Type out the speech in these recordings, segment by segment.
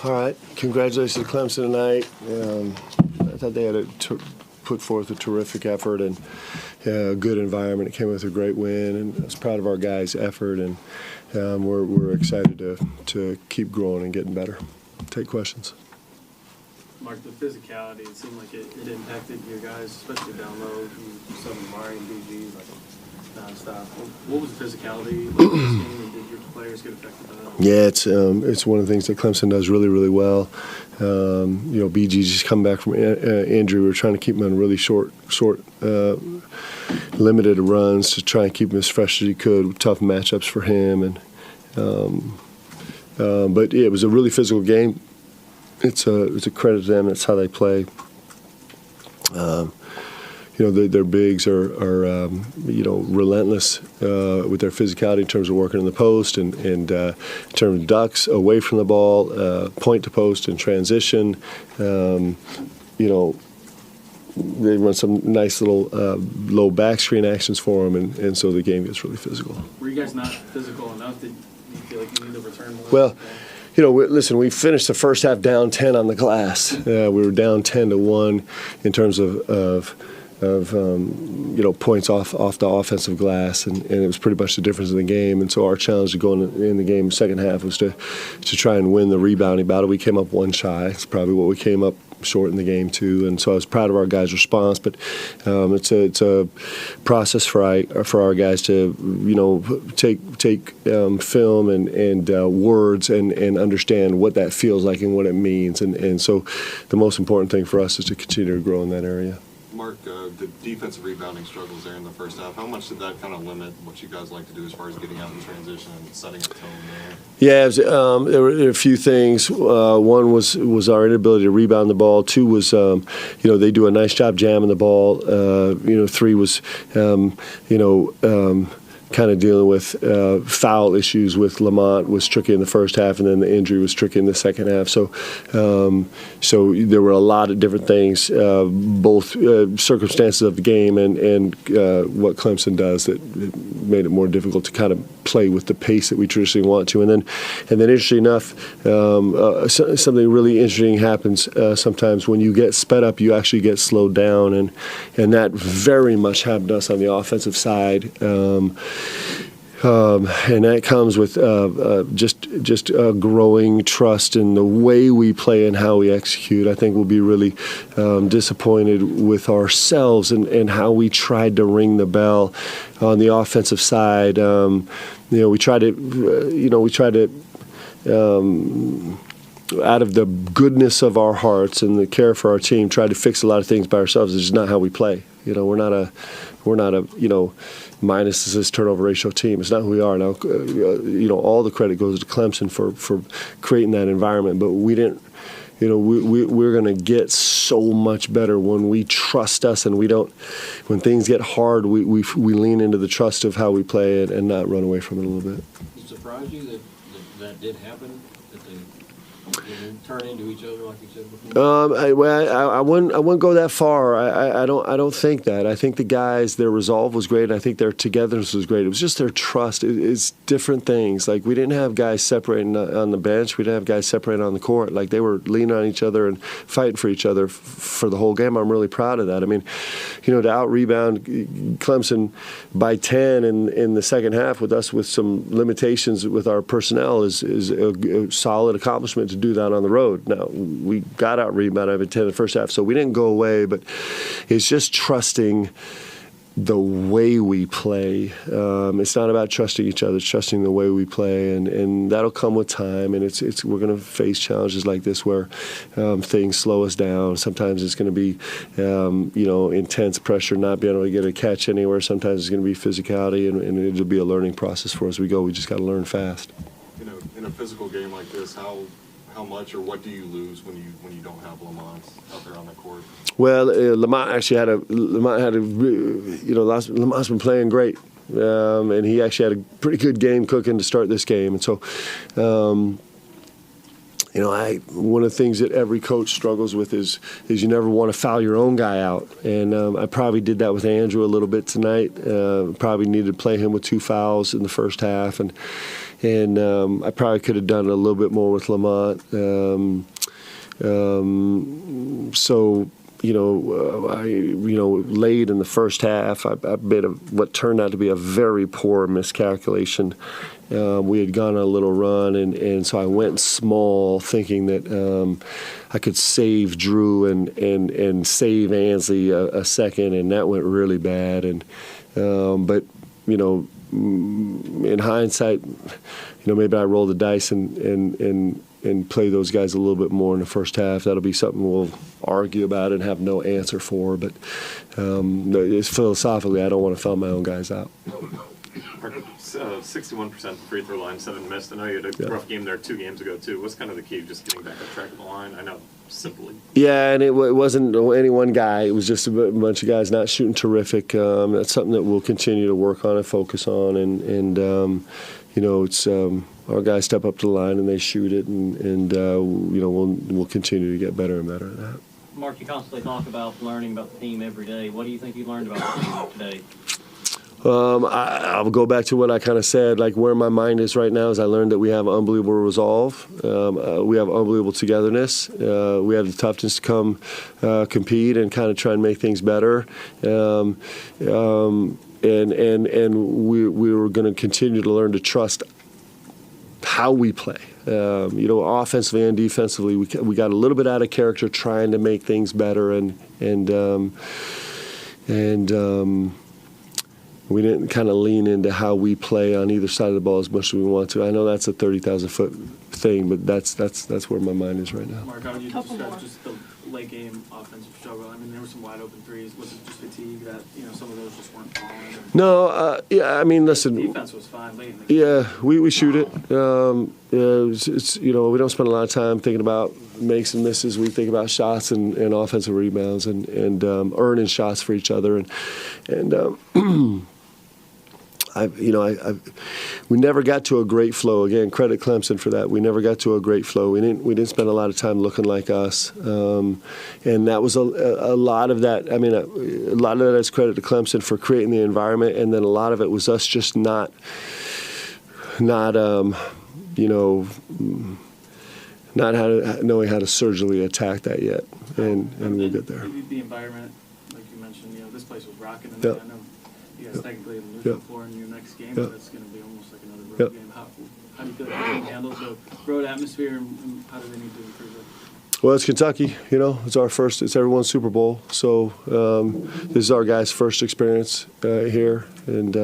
All right. Congratulations to Clemson tonight. I thought they had put forth a terrific effort and a good environment. It came with a great win, and I was proud of our guys' effort, and we're excited to keep growing and getting better. Take questions. Mark, the physicality, it seemed like it impacted your guys, especially down low. You saw them marring BG like nonstop. What was the physicality like this game, and did your players get affected by that? Yeah, it's one of the things that Clemson does really, really well. BG just come back from injury. We were trying to keep him on really short, limited runs to try and keep him as fresh as he could. Tough matchups for him, and but yeah, it was a really physical game. It's a credit to them. That's how they play. Their bigs are relentless with their physicality in terms of working in the post and in terms of ducks away from the ball, point to post and transition. They run some nice little low back screen actions for them, and so the game gets really physical. Were you guys not physical enough? Did you feel like you needed to return more? Well, listen, we finished the first half down 10 on the glass. We were down 10-1 in terms of points off the offensive glass, and it was pretty much the difference in the game. And so our challenge to go in the game second half was to try and win the rebounding battle. We came up one shy. It's probably what we came up short in the game too, and so I was proud of our guys' response. But it's a process for our guys to take film and words and understand what that feels like and what it means. And so the most important thing for us is to continue to grow in that area. Mark, the defensive rebounding struggles there in the first half, how much did that kind of limit what you guys like to do as far as getting out in transition and setting a tone there? Yeah, there were a few things. One was our inability to rebound the ball. Two was, they do a nice job jamming the ball. Three was, kind of dealing with foul issues with Lamont was tricky in the first half, and then the injury was tricky in the second half. So there were a lot of different things, both circumstances of the game and what Clemson does that made it more difficult to kind of play with the pace that we traditionally want to. And then interestingly enough, something really interesting happens sometimes when you get sped up. You actually get slowed down, and that very much happened to us on the offensive side. And that comes with just a growing trust in the way we play and how we execute. I think we'll be really disappointed with ourselves and how we tried to ring the bell on the offensive side. We tried to. Out of the goodness of our hearts and the care for our team, try to fix a lot of things by ourselves. It's just not how we play. We're not a minus assist turnover ratio team. It's not who we are now. All the credit goes to Clemson for creating that environment, but we didn't. We're going to get so much better when we trust us, and we don't. When things get hard, we lean into the trust of how we play it and not run away from it a little bit. Does it surprise you that did happen? That they turn into each other like you said before? I wouldn't go that far. I don't think that. I think the guys, their resolve was great. I think their togetherness was great. It was just their trust. It's different things. Like, we didn't have guys separating on the bench. We didn't have guys separating on the court. Like, they were leaning on each other and fighting for each other for the whole game. I'm really proud of that. I mean, to out-rebound Clemson by 10 in the second half with us with some limitations with our personnel is a solid accomplishment to do that on the road. Now, we got out-rebounded by 10 in the first half, so we didn't go away, but it's just trusting the way we play. It's not about trusting each other, it's trusting the way we play, and that'll come with time, and we're going to face challenges like this where things slow us down. Sometimes it's going to be intense pressure, not being able to get a catch anywhere. Sometimes it's going to be physicality, and it'll be a learning process for us as we go. We just got to learn fast. In a physical game like this, how much or what do you lose when you don't have Lamont out there on the court? Well, Lamont Lamont's been playing great, and he actually had a pretty good game cooking to start this game, and so. One of the things that every coach struggles with is you never want to foul your own guy out, and I probably did that with Andrew a little bit tonight. Probably needed to play him with 2 fouls in the first half, and and I probably could have done a little bit more with Lamont. So. Late in the first half, I made what turned out to be a very poor miscalculation. We had gone on a little run, and so I went small, thinking that I could save Drew and save Ansley a second, and that went really bad. And but in hindsight, maybe I rolled the dice and play those guys a little bit more in the first half. That'll be something we'll argue about and have no answer for. But it's philosophically, I don't want to foul my own guys out. 61% free throw line, 7 missed. I know you had a rough game there 2 games ago, too. What's kind of the key, just getting back on track of the line? I know, simply. Yeah, and it wasn't any one guy. It was just a bunch of guys not shooting terrific. That's something that we'll continue to work on and focus on. And it's our guys step up to the line and they shoot it, and we'll continue to get better and better at that. Mark, you constantly talk about learning about the team every day. What do you think you learned about the team today? I'll go back to what I kind of said, like where my mind is right now is I learned that we have unbelievable resolve. We have unbelievable togetherness. We have the toughness to come compete and kind of try and make things better. And we were going to continue to learn to trust how we play. Offensively and defensively, we got a little bit out of character trying to make things better, and we didn't kind of lean into how we play on either side of the ball as much as we want to. I know that's a 30,000-foot thing, but that's where my mind is right now. Mark, how would you describe just the late game offensive struggle? I mean, there were some wide open threes. Was it just fatigue that some of those just weren't falling? No, listen. The defense was fine late in the game. Yeah, we shoot it. It's we don't spend a lot of time thinking about makes and misses. We think about shots and offensive rebounds and earning shots for each other and we never got to a great flow. Again, credit Clemson for that. We never got to a great flow. We didn't spend a lot of time looking like us, and that was a lot of that. I mean, a lot of that is credit to Clemson for creating the environment, and then a lot of it was us just not knowing how to surgically attack that yet, and we'll get there. The environment, like you mentioned, this place was rocking. And Yep. I know you guys technically have a neutral floor in your next game, Yep. but it's going to be almost like another road Yep. game. How do you feel like the team handles the road atmosphere, and how do they need to improve it? Well, it's Kentucky. It's our first. It's everyone's Super Bowl. So this is our guys' first experience here, and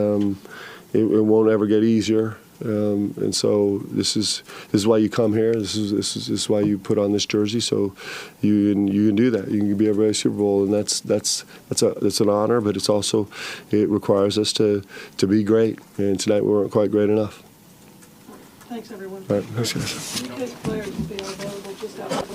it won't ever get easier. And so this is why you come here. This is why you put on this jersey. So you can do that. You can be everybody's Super Bowl, and that's an honor. But it requires us to be great. And tonight we weren't quite great enough. Thanks, everyone. All right, thanks, guys. Because players will be available just out.